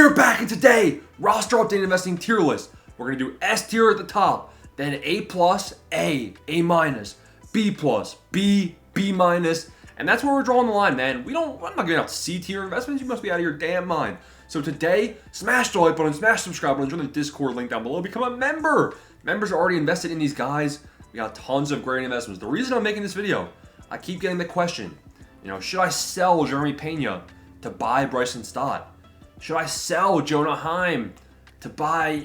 are back, and today, roster update investing tier list. We're going to do S tier at the top, then A+, A, A-, B+, B, B-, and that's where we're drawing the line, man. I'm not giving out C tier investments. You must be out of your damn mind. So today, smash the like button, smash subscribe button, join the Discord link down below, become a member. Members are already invested in these guys. We got tons of great investments. The reason I'm making this video, I keep getting the question, should I sell Jeremy Pena to buy Bryson Stott? Should I sell Jonah Heim to buy,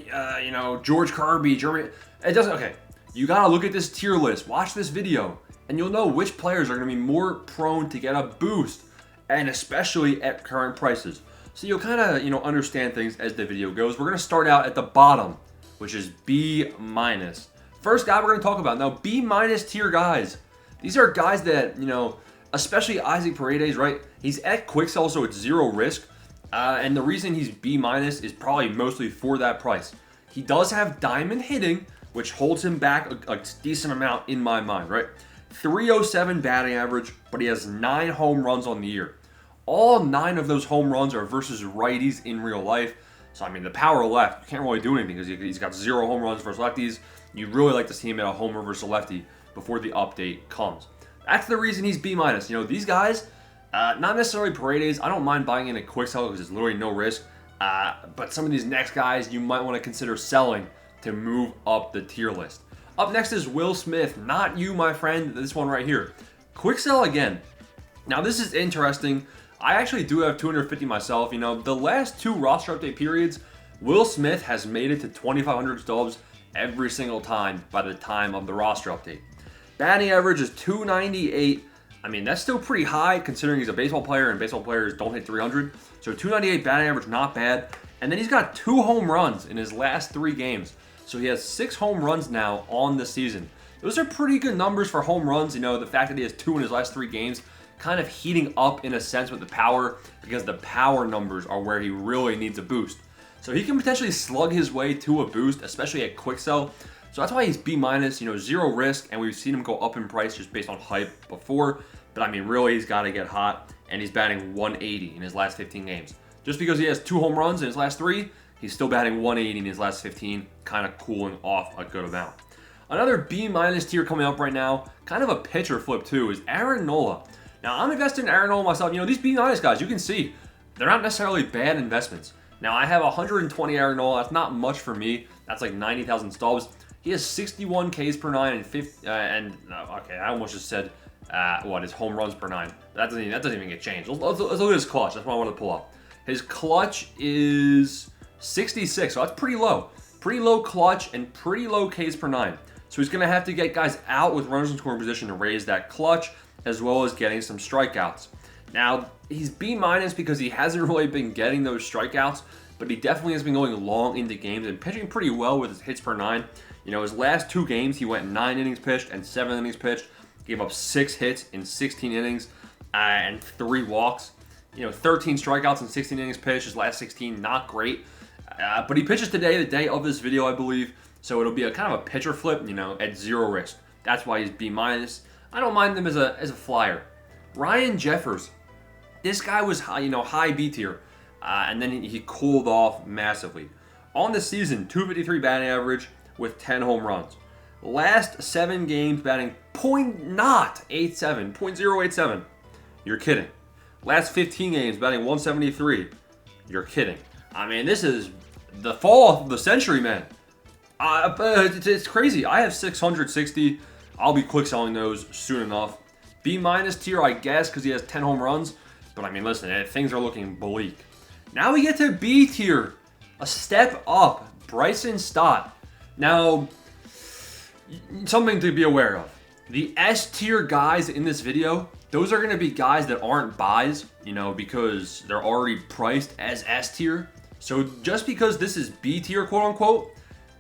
George Kirby, Jeremy? It doesn't, okay. You gotta look at this tier list, watch this video, and you'll know which players are gonna be more prone to get a boost, and especially at current prices. So you'll kind of, understand things as the video goes. We're gonna start out at the bottom, which is B-. First guy we're gonna talk about. Now, B- tier guys. These are guys that, especially Isaac Paredes, right? He's at quick sell, so it's zero risk. And the reason he's B- is probably mostly for that price. He does have diamond hitting, which holds him back a decent amount in my mind, right? 307 batting average, but he has 9 home runs on the year. All 9 of those home runs are versus righties in real life. So, the power left, you can't really do anything because he's got 0 home runs versus lefties. You'd really like to see him at a homer versus a lefty before the update comes. That's the reason he's B-. These guys, not necessarily Paredes. I don't mind buying in a quick sell because there's literally no risk. But some of these next guys you might want to consider selling to move up the tier list. Up next is Will Smith. Not you, my friend. This one right here. Quick sell again. Now, this is interesting. I actually do have 250 myself. The last 2 roster update periods, Will Smith has made it to 2,500 stubs every single time by the time of the roster update. Batting average is 298. That's still pretty high considering he's a baseball player and baseball players don't hit 300. So 298 batting average, not bad. And then he's got 2 home runs in his last 3 games. So he has 6 home runs now on the season. Those are pretty good numbers for home runs. The fact that he has 2 in his last 3 games, kind of heating up in a sense with the power because the power numbers are where he really needs a boost. So he can potentially slug his way to a boost, especially at quick sell. So that's why he's B-, 0 risk, and we've seen him go up in price just based on hype before. But really, he's got to get hot, and he's batting 180 in his last 15 games. Just because he has 2 home runs in his last 3, he's still batting 180 in his last 15, kind of cooling off a good amount. Another B- tier coming up right now, kind of a pitcher flip too, is Aaron Nola. Now, I'm invested in Aaron Nola myself. These B- guys, you can see, they're not necessarily bad investments. Now, I have 120 Aaron Nola. That's not much for me. That's like 90,000 stubs. He has 61 Ks per 9 and 50. Okay, I almost just said his home runs per 9. That doesn't even get changed. Let's look at his clutch. That's what I want to pull up. His clutch is 66, so that's pretty low. Pretty low clutch and pretty low Ks per 9. So he's going to have to get guys out with runners in scoring position to raise that clutch, as well as getting some strikeouts. Now, he's B- because he hasn't really been getting those strikeouts, but he definitely has been going long into games and pitching pretty well with his hits per 9. His last 2 games, he went 9 innings pitched and 7 innings pitched, gave up 6 hits in 16 innings and 3 walks. 13 strikeouts in 16 innings pitched. His last 16, not great. But he pitches today, the day of this video, I believe. So it'll be a kind of a pitcher flip, at 0 risk. That's why he's B-. I don't mind him as a flyer. Ryan Jeffers. This guy was high B tier. And then he cooled off massively. On the season, 253 batting average with 10 home runs. Last 7 games batting .087. You're kidding. Last 15 games batting 173. You're kidding. This is the fall of the century, man. But it's crazy. I have 660. I'll be quick selling those soon enough. B- tier, I guess, because he has 10 home runs. But listen, things are looking bleak. Now we get to B tier. A step up. Bryson Stott. Now, something to be aware of. The S tier guys in this video, those are going to be guys that aren't buys, because they're already priced as S tier. So just because this is B tier, quote unquote,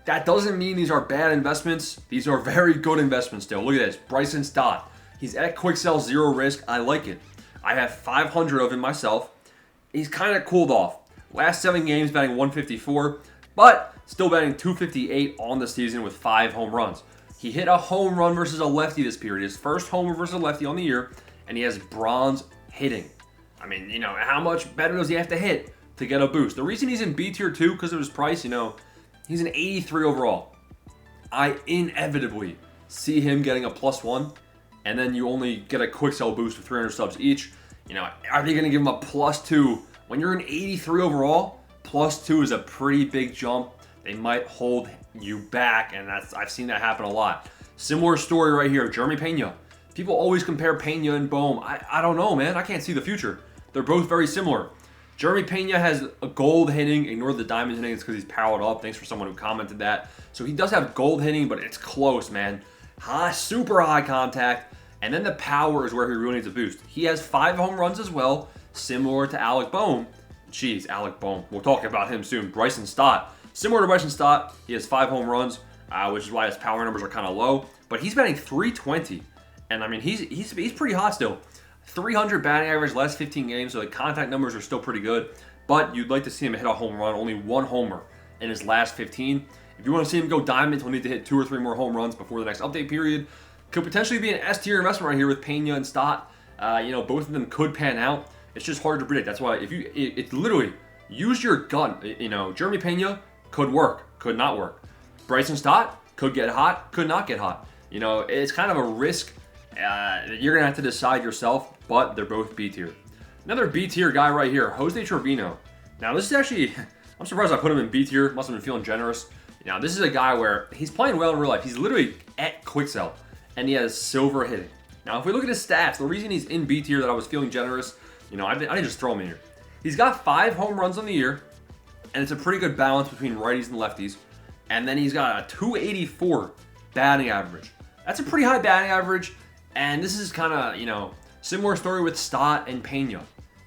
that doesn't mean these are bad investments. These are very good investments still. Look at this. Bryson Stott. He's at quick sell, 0 risk. I like it. I have 500 of him myself. He's kind of cooled off. Last 7 games batting 154, but still batting 258 on the season with 5 home runs. He hit a home run versus a lefty this period. His first homer versus a lefty on the year, and he has bronze hitting. How much better does he have to hit to get a boost. The reason he's in B tier too, because of his price, he's an 83 overall. I inevitably see him getting a +1, and then you only get a quick sell boost with 300 subs each. Are they going to give him a +2? When you're an 83 overall, +2 is a pretty big jump. They might hold you back, and I've seen that happen a lot. Similar story right here, Jeremy Pena. People always compare Pena and Bohm. I don't know, man. I can't see the future. They're both very similar. Jeremy Pena has a gold hitting. Ignore the diamond hitting. It's because he's powered up. Thanks for someone who commented that. So he does have gold hitting, but it's close, man. Super high contact. And then the power is where he really needs a boost. He has 5 home runs as well, similar to Alec Bohm. Jeez, Alec Bohm. We'll talk about him soon. Bryson Stott. Similar to Bryson Stott, he has 5 home runs, which is why his power numbers are kind of low. But he's batting .320. And I mean, he's pretty hot still. 300 batting average last 15 games, so the contact numbers are still pretty good. But you'd like to see him hit a home run, only 1 homer in his last 15. If you want to see him go diamond, he'll need to hit 2 or 3 more home runs before the next update period. Could potentially be an S-tier investment right here with Pena and Stott. Both of them could pan out. It's just hard to predict. That's why it's literally use your gut. Jeremy Pena could work, could not work. Bryson Stott could get hot, could not get hot. It's kind of a risk. You're gonna have to decide yourself, but they're both B tier. Another B tier guy right here, Jose Trevino. Now this is actually, I'm surprised I put him in B tier. Must have been feeling generous. This is a guy where he's playing well in real life. He's literally at quick sell, and he has silver hitting. Now if we look at his stats, the reason he's in B tier that I was feeling generous, I didn't just throw him in here. He's got 5 home runs on the year, and it's a pretty good balance between righties and lefties. And then he's got a 284 batting average. That's a pretty high batting average. And this is kind of, similar story with Stott and Pena.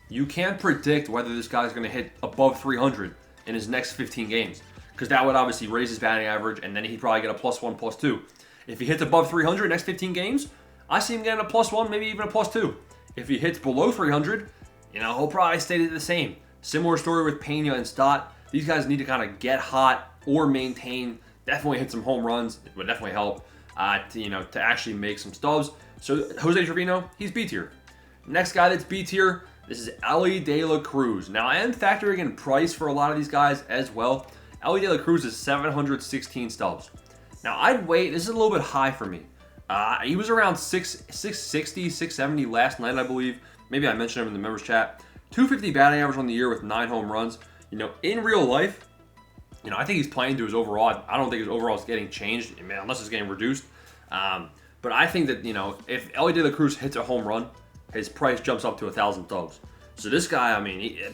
You can't predict whether this guy's going to hit above 300 in his next 15 games. Because that would obviously raise his batting average, and then he'd probably get a +1, +2. If he hits above 300 next 15 games, I see him getting a +1, maybe even a +2. If he hits below 300, he'll probably stay the same. Similar story with Pena and Stott. These guys need to kind of get hot or maintain. Definitely hit some home runs. It would definitely help to actually make some stubs. So Jose Trevino, he's B tier. Next guy that's B tier, this is Elly De La Cruz. Now I am factoring in price for a lot of these guys as well. Elly De La Cruz is 716 stubs. Now I'd wait. This is a little bit high for me. He was around 660, 670 last night, I believe. Maybe I mentioned him in the members chat. 250 batting average on the year with 9 home runs. In real life, I think he's playing to his overall. I don't think his overall is getting changed, unless it's getting reduced. But I think that, if Elly De La Cruz hits a home run, his price jumps up to 1,000 stubs. So this guy,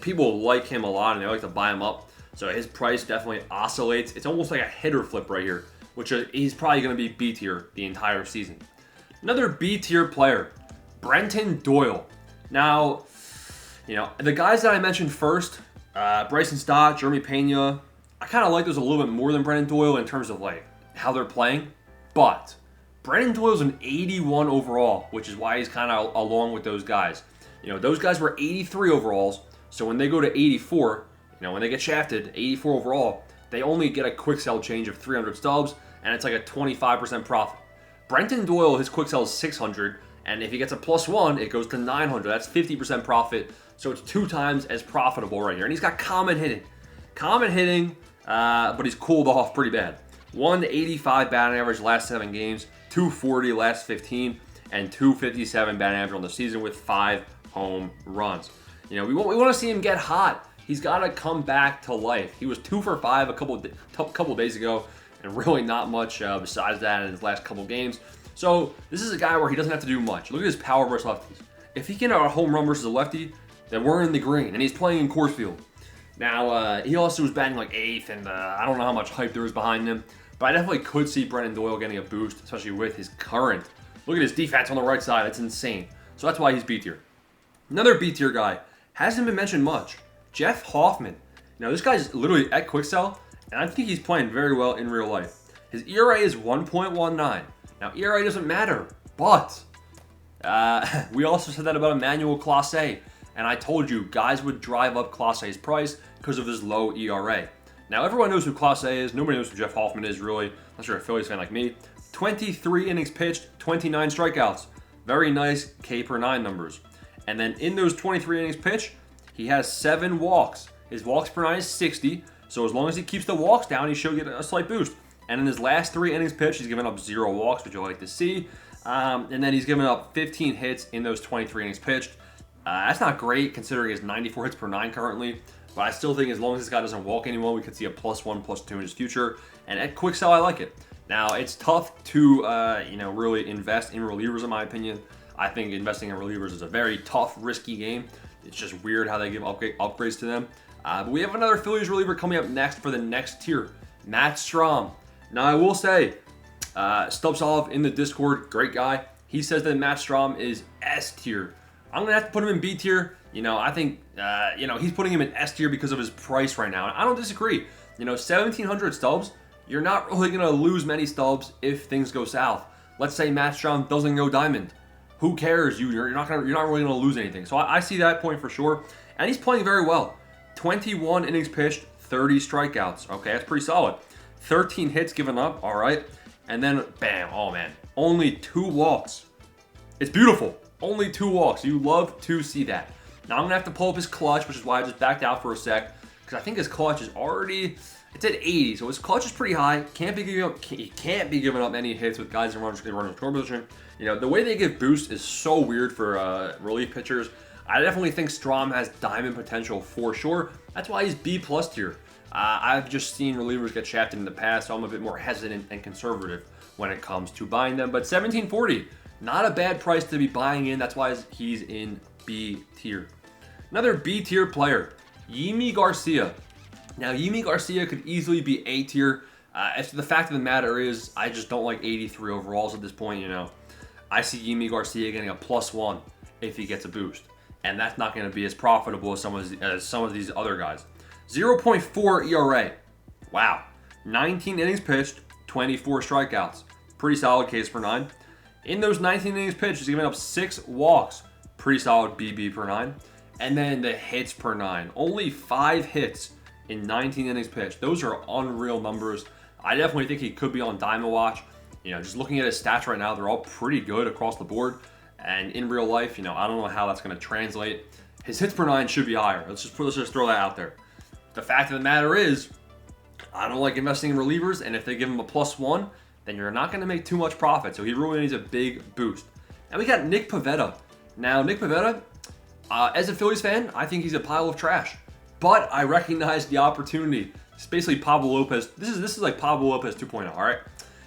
people like him a lot and they like to buy him up. So his price definitely oscillates. It's almost like a hitter flip right here, which he's probably going to be B tier the entire season. Another B tier player, Brenton Doyle. Now, the guys that I mentioned first, Bryson Stott, Jeremy Pena, I kind of like those a little bit more than Brenton Doyle in terms of how they're playing. But Brenton Doyle's an 81 overall, which is why he's kind of along with those guys. Those guys were 83 overalls, so when they go to 84, when they get shafted, 84 overall, they only get a quick sell change of 300 stubs, and it's like a 25% profit. Brenton Doyle, his quick sell is 600, and if he gets a +1, it goes to 900. That's 50% profit, so it's 2 times as profitable right here. And he's got common hitting, but he's cooled off pretty bad. 185 batting average last 7 games, 240 last 15, and 257 batting average on the season with 5 home runs. We want to see him get hot. He's got to come back to life. He was 2 for 5 a couple days ago, and really not much besides that in his last couple games. So this is a guy where he doesn't have to do much. Look at his power versus lefties. If he can have a home run versus a lefty, then we're in the green, and he's playing in Coors Field. Now, he also was batting 8th, and I don't know how much hype there is behind him, but I definitely could see Brenton Doyle getting a boost, especially with his current. Look at his defense on the right side. It's insane. So that's why he's B tier. Another B tier guy, hasn't been mentioned much, Jeff Hoffman. Now, this guy's literally at quick sell, and I think he's playing very well in real life. His ERA is 1.19. Now, ERA doesn't matter, but we also said that about Emmanuel Clase, and I told you guys would drive up Clase's price because of his low ERA. Now, everyone knows who Clase is. Nobody knows who Jeff Hoffman is, really, unless you're a Phillies fan like me. 23 innings pitched, 29 strikeouts. Very nice K per 9 numbers. And then in those 23 innings pitched, he has 7 walks His walks per 9 is 60. So as long as he keeps the walks down, he should get a slight boost. And in his last 3 innings pitched, he's given up 0 walks, which you'll like to see. And then he's given up 15 hits in those 23 innings pitched. That's not great considering his 94 hits per 9 currently. But I still think as long as this guy doesn't walk anyone, we could see a +1, +2 in his future. And at quick sell, I like it. Now, it's tough to really invest in relievers, in my opinion. I think investing in relievers is a very tough, risky game. It's just weird how they give upgrades to them. But we have another Phillies reliever coming up next for the next tier, Matt Strahm. Now, I will say, Stubs MLB in the Discord, great guy. He says that Matt Strahm is S tier. I'm going to have to put him in B tier. I think, he's putting him in S tier because of his price right now. And I don't disagree. 1,700 stubs, you're not really going to lose many stubs if things go south. Let's say Matt Strahm doesn't go diamond. Who cares? You're not really going to lose anything. So I see that point for sure. And he's playing very well. 21 innings pitched, 30 strikeouts. Okay, that's pretty solid. 13 hits given up, all right. And then, bam, oh man, only 2 walks. It's beautiful. Only 2 walks. You love to see that. Now I'm going to have to pull up his clutch, which is why I just backed out for a sec. Because I think his clutch is already, it's at 80. So his clutch is pretty high. He can't be giving up any hits with guys in runners in scoring position. The way they give boosts is so weird for relief pitchers. I definitely think Strahm has diamond potential for sure. That's why he's B+ tier. I've just seen relievers get shafted in the past, so I'm a bit more hesitant and conservative when it comes to buying them. But 1740, not a bad price to be buying in. That's why he's in B tier. Another B tier player, Yimi Garcia. Now, Yimi Garcia could easily be A tier. As to the fact of the matter is, I just don't like 83 overalls at this point. I see Yimi Garcia getting a +1 if he gets a boost. And that's not going to be as profitable as some of these other guys. 0.4 ERA. Wow. 19 innings pitched, 24 strikeouts. Pretty solid case per 9. In those 19 innings pitched, he's given up 6 walks. Pretty solid BB per 9. And then the hits per 9. Only 5 hits in 19 innings pitched. Those are unreal numbers. I definitely think he could be on Diamond Watch. Just looking at his stats right now, they're all pretty good across the board. And in real life, I don't know how that's going to translate. His hits per 9 should be higher. Let's just throw that out there. The fact of the matter is, I don't like investing in relievers, and if they give him a +1, then you're not going to make too much profit. So he really needs a big boost. And we got Nick Pivetta. Now, Nick Pivetta, as a Phillies fan, I think he's a pile of trash. But I recognize the opportunity. It's basically Pablo Lopez. This is like Pablo Lopez 2.0, all right?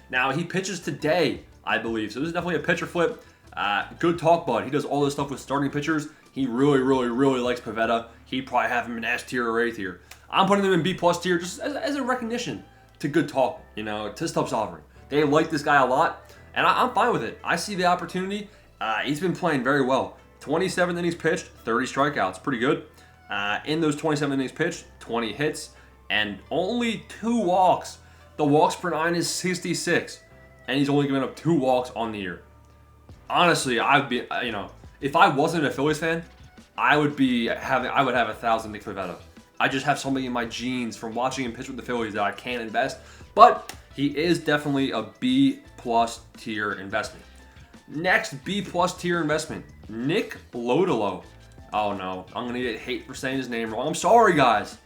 Now, he pitches today, I believe. So this is definitely a pitcher flip. Good talk, bud. He does all this stuff with starting pitchers. He really, really, really likes Pivetta. He'd probably have him in S tier or A tier. I'm putting him in B+ tier just as a recognition to good talk, to Stubs MLB. They like this guy a lot, and I'm fine with it. I see the opportunity. He's been playing very well. 27 innings pitched, 30 strikeouts. Pretty good. In those 27 innings pitched, 20 hits, and only 2 walks. The walks per 9 is 66, and he's only given up 2 walks on the year. Honestly, I'd be, if I wasn't a Phillies fan, I would have 1,000 Nick Pivetta. I just have something in my genes from watching him pitch with the Phillies that I can't invest. But he is definitely a B+ tier investment. Next B+ tier investment, Nick Lodolo. Oh no, I'm gonna get hate for saying his name wrong. I'm sorry, guys.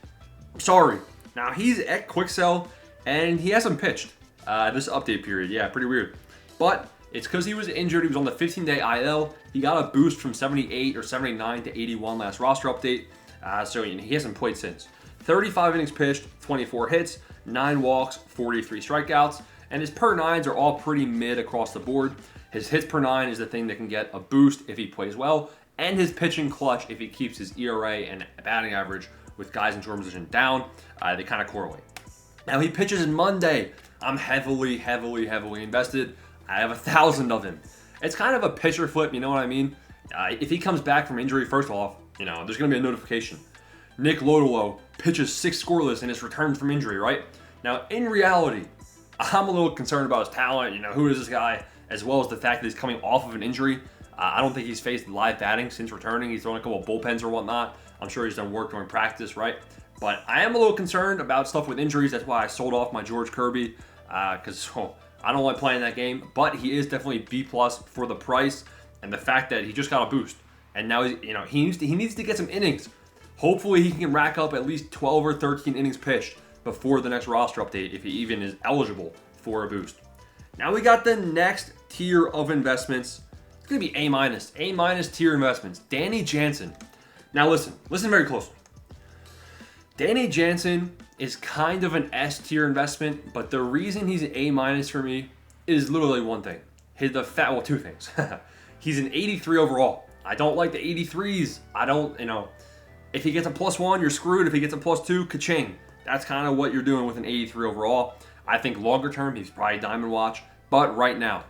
I'm sorry. Now he's at quick sell and he hasn't pitched this update period. Yeah, pretty weird. But it's because he was injured. He was on the 15-day IL. He got a boost from 78 or 79 to 81 last roster update. So he hasn't played since. 35 innings pitched, 24 hits, 9 walks, 43 strikeouts, and his per 9s are all pretty mid across the board. His hits per 9 is the thing that can get a boost if he plays well, and his pitching clutch if he keeps his ERA and batting average with guys in scoring position down. They kind of correlate. Now he pitches Monday. I'm heavily invested. I have 1,000 of him. It's kind of a pitcher flip, you know what I mean? If he comes back from injury, first off, there's going to be a notification. Nick Lodolo pitches 6 scoreless in his return from injury, right? Now, in reality, I'm a little concerned about his talent. Who is this guy? As well as the fact that he's coming off of an injury. I don't think he's faced live batting since returning. He's thrown a couple of bullpens or whatnot. I'm sure he's done work during practice, right? But I am a little concerned about stuff with injuries. That's why I sold off my George Kirby because I don't like playing that game. But he is definitely B+ for the price and the fact that he just got a boost. And now he needs to get some innings. Hopefully he can rack up at least 12 or 13 innings pitched before the next roster update if he even is eligible for a boost. Now we got the next tier of investments. It's going to be A-. A- tier investments. Danny Jansen. Now listen very closely. Danny Jansen is kind of an S tier investment, but the reason he's an A- for me is literally one thing. Two things. He's an 83 overall. I don't like the 83s. If he gets a +1, you're screwed. If he gets a +2, ka-ching. That's kind of what you're doing with an 83 overall. I think longer term, he's probably Diamond Watch. But right now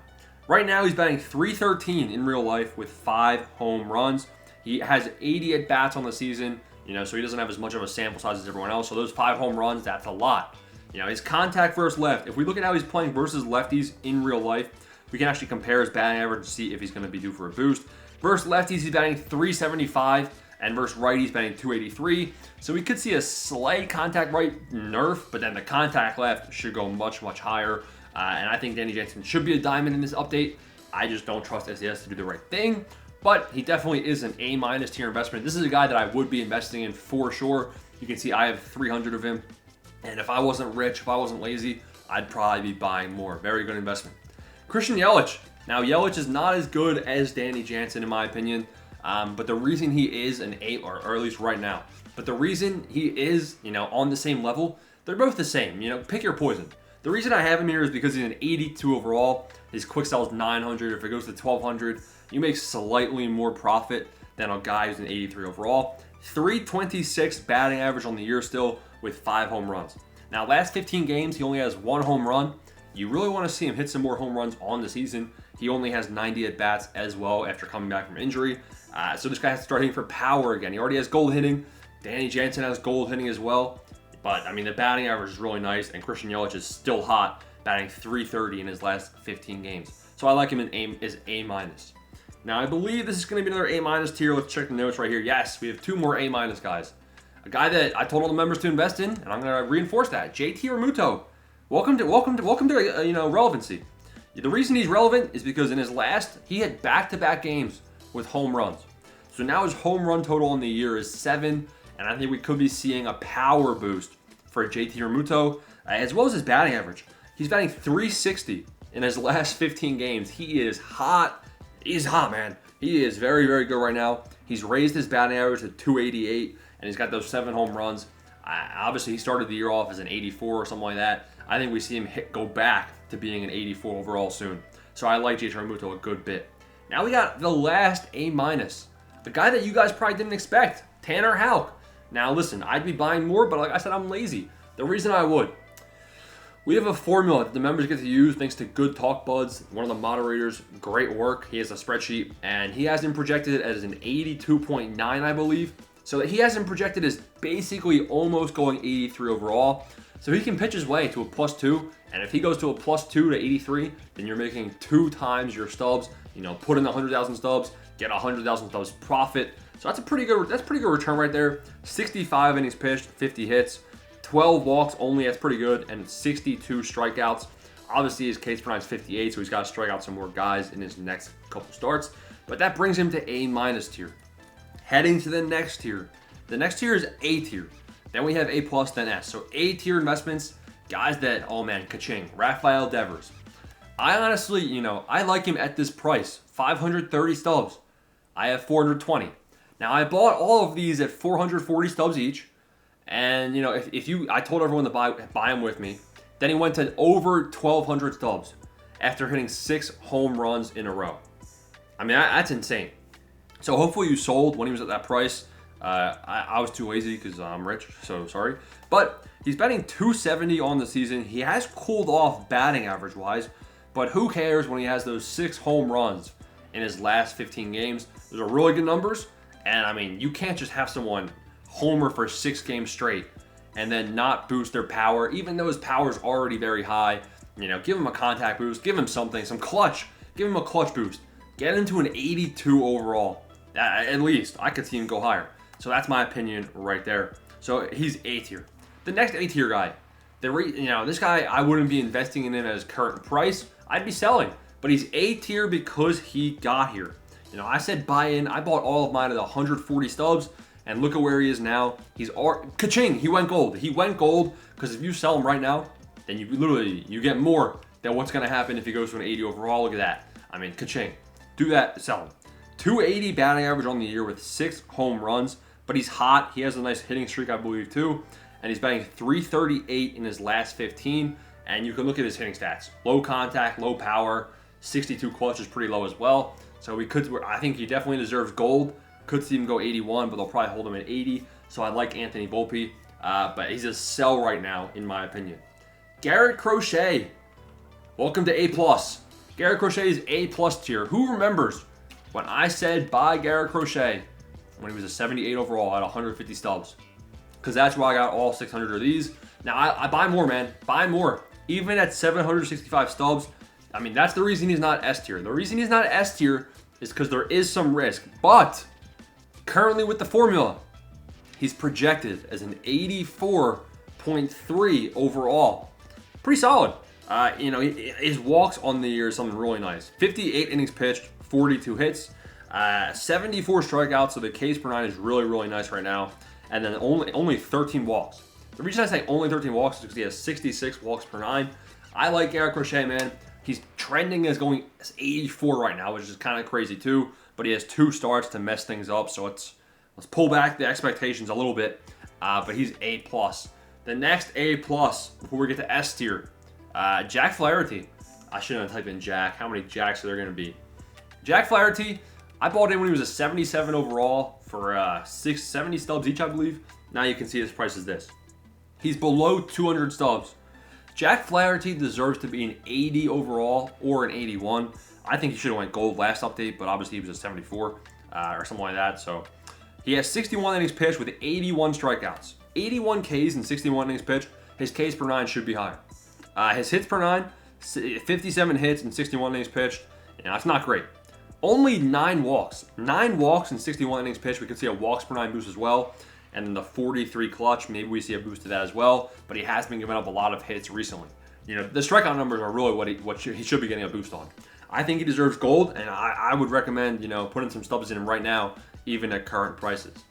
he's batting .313 in real life with 5 home runs. He has 80 at-bats on the season, so he doesn't have as much of a sample size as everyone else. So those 5 home runs, that's a lot. His contact versus left. If we look at how he's playing versus lefties in real life, we can actually compare his batting average to see if he's going to be due for a boost. Versus lefties, he's batting .375, and versus righties, batting .283. So we could see a slight contact right nerf, but then the contact left should go much, much higher. And I think Danny Jansen should be a diamond in this update. I just don't trust SDS to do the right thing. But he definitely is an A- tier investment. This is a guy that I would be investing in for sure. You can see I have 300 of him. And if I wasn't rich, if I wasn't lazy, I'd probably be buying more. Very good investment. Christian Yelich. Now, Yelich is not as good as Danny Jansen, in my opinion. But the reason he is an A, or at least right now, but the reason he is, on the same level, they're both the same. Pick your poison. The reason I have him here is because he's an 82 overall. His quick sell is 900. If it goes to 1200, you make slightly more profit than a guy who's an 83 overall. 326 batting average on the year still with 5 home runs. Now, last 15 games, he only has 1 home run. You really want to see him hit some more home runs on the season. He only has 90 at-bats as well after coming back from injury. So this guy has to start hitting for power again. He already has gold hitting. Danny Jansen has gold hitting as well. But, the batting average is really nice, and Christian Yelich is still hot, batting .330 in his last 15 games. So I like him as A-. Now, I believe this is going to be another A- tier. Let's check the notes right here. Yes, we have 2 more A- guys. A guy that I told all the members to invest in, and I'm going to reinforce that. JT Realmuto. Welcome to relevancy. The reason he's relevant is because in his he had back-to-back games with home runs. So now his home run total on the year is 7, and I think we could be seeing a power boost for JT Realmuto, as well as his batting average. He's batting .360 in his last 15 games. He is hot. He's hot, man. He is very, very good right now. He's raised his batting average to .288, and he's got those 7 home runs. Obviously, he started the year off as an 84 or something like that. I think we see him go back to being an 84 overall soon. So I like JT Realmuto a good bit. Now we got the last A-, the guy that you guys probably didn't expect, Tanner Houck. Now listen, I'd be buying more, but like I said, I'm lazy. The reason I would, we have a formula that the members get to use thanks to Good Talk Buds, one of the moderators. Great work. He has a spreadsheet, and he has him projected as an 82.9, I believe. So that he has him projected as basically almost going 83 overall. So he can pitch his way to a +2, and if he goes to a +2 to 83, then you're making 2 times your stubs. Put in 100,000 stubs, get 100,000 stubs profit. So that's pretty good return right there. 65 innings pitched, 50 hits, 12 walks only. That's pretty good, and 62 strikeouts. Obviously, his Ks per 9 is 58, so he's got to strike out some more guys in his next couple starts. But that brings him to A- tier. Heading to the next tier. The next tier is A tier. Then we have A+, then S. So A tier investments, guys that, oh man, ka-ching. Rafael Devers. I honestly, I like him at this price. 530 stubs. I have 420. Now, I bought all of these at 440 stubs each. And, I told everyone to buy him with me. Then he went to over 1,200 stubs after hitting 6 home runs in a row. That's insane. So hopefully you sold when he was at that price. I was too lazy because I'm rich, so sorry. But he's batting .270 on the season. He has cooled off batting average-wise, but who cares when he has those 6 home runs in his last 15 games? Those are really good numbers, and you can't just have someone homer for 6 games straight and then not boost their power, even though his power is already very high. Give him a contact boost, give him something, some clutch, give him a clutch boost. Get him to an 82 overall. At least, I could see him go higher. So that's my opinion right there. So he's A tier. The next A tier guy, this guy, I wouldn't be investing in him at his current price. I'd be selling. But he's A tier because he got here. I said buy in. I bought all of mine at 140 stubs. And look at where he is now. He's ka-ching, he went gold. He went gold because if you sell him right now, then you get more than what's going to happen if he goes to an 80 overall. Look at that. I mean, ka-ching. Do that, sell him. 280 batting average on the year with 6 home runs, but he's hot. He has a nice hitting streak, I believe, too. And he's batting .338 in his last 15. And you can look at his hitting stats. Low contact, low power, 62 clutch is pretty low as well. So I think he definitely deserves gold. Could see him go 81, but they'll probably hold him at 80. So I like Anthony Volpe, but he's a sell right now, in my opinion. Garrett Crochet, welcome to A+. Garrett Crochet is A+ tier. Who remembers when I said buy Garrett Crochet when he was a 78 overall at 150 stubs? Because that's why I got all 600 of these. Now, I buy more, man. Buy more. Even at 765 stubs, I mean, that's the reason he's not S tier. The reason he's not S tier is because there is some risk. But currently with the formula, he's projected as an 84.3 overall. Pretty solid. His walks on the year is something really nice. 58 innings pitched, 42 hits, 74 strikeouts. So the Ks per 9 is really, really nice right now. And then only 13 walks. The reason I say only 13 walks is because he has 66 walks per 9. I like Garrett Crochet, man. He's trending as going 84 right now, which is kind of crazy too. But he has 2 starts to mess things up, so let's pull back the expectations a little bit. But he's A+. The next A+ before we get to S tier, Jack Flaherty. I shouldn't have typed in Jack. How many Jacks are there going to be? Jack Flaherty, I bought in when he was a 77 overall for 70 stubs each, I believe. Now you can see his price is this. He's below 200 stubs. Jack Flaherty deserves to be an 80 overall or an 81. I think he should have went gold last update, but obviously he was a 74 or something like that. So he has 61 innings pitched with 81 strikeouts. 81 Ks and 61 innings pitched. His Ks per 9 should be higher. His hits per 9, 57 hits and 61 innings pitched. That's not great. Only 9 walks. 9 walks and 61 innings pitched. We could see a walks per 9 boost as well. And then the 43 clutch, maybe we see a boost to that as well. But he has been giving up a lot of hits recently. The strikeout numbers are really what he should be getting a boost on. I think he deserves gold, and I would recommend, putting some stubs in him right now, even at current prices.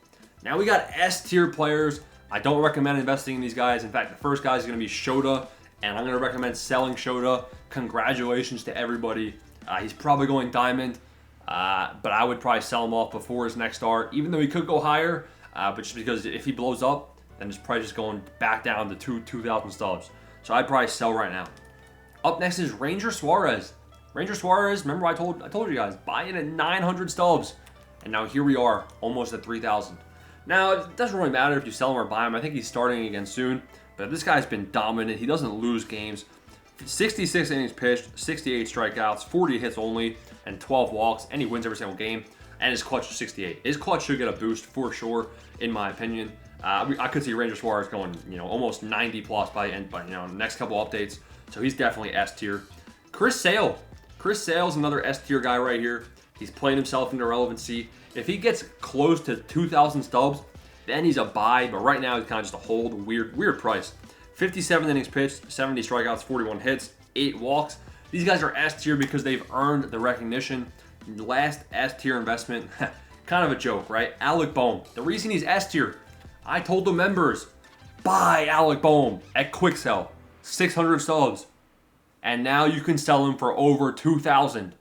Now we got S tier players. I don't recommend investing in these guys. In fact, the first guy is going to be Shota, and I'm going to recommend selling Shota. Congratulations to everybody. He's probably going diamond, but I would probably sell him off before his next start, even though he could go higher. But just because if he blows up, then his price is going back down to 2,000 stubs. So I'd probably sell right now. Up next is Ranger Suarez. Ranger Suarez, remember I told you guys, buy in at 900 stubs. And now here we are, almost at 3,000. Now, it doesn't really matter if you sell him or buy him. I think he's starting again soon. But this guy's been dominant. He doesn't lose games. 66 innings pitched, 68 strikeouts, 40 hits only, and 12 walks. And he wins every single game. And his clutch is 68. His clutch should get a boost for sure, in my opinion. I could see Ranger Suarez going, almost 90 plus by next couple updates. So he's definitely S tier. Chris Sale. Chris Sale's another S tier guy right here. He's playing himself into relevancy. If he gets close to 2,000 stubs, then he's a buy. But right now he's kind of just a hold. Weird price. 57 innings pitched, 70 strikeouts, 41 hits, 8 walks. These guys are S tier because they've earned the recognition. Last S tier investment, kind of a joke, right? Alec Bohm. The reason he's S tier, I told the members, buy Alec Bohm at quick sell, 600 stubs. And now you can sell him for over 2,000.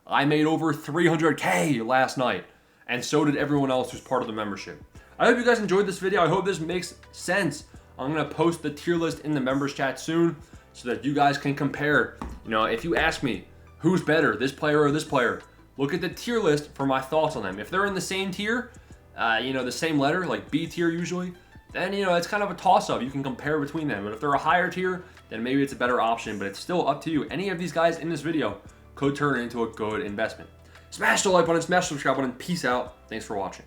I made over 300K last night. And so did everyone else who's part of the membership. I hope you guys enjoyed this video. I hope this makes sense. I'm going to post the tier list in the members chat soon so that you guys can compare. If you ask me, who's better, this player or this player, look at the tier list for my thoughts on them. If they're in the same tier, the same letter, like B tier usually, then, it's kind of a toss-up. You can compare between them. But if they're a higher tier, then maybe it's a better option. But it's still up to you. Any of these guys in this video could turn into a good investment. Smash the like button, smash the subscribe button. Peace out. Thanks for watching.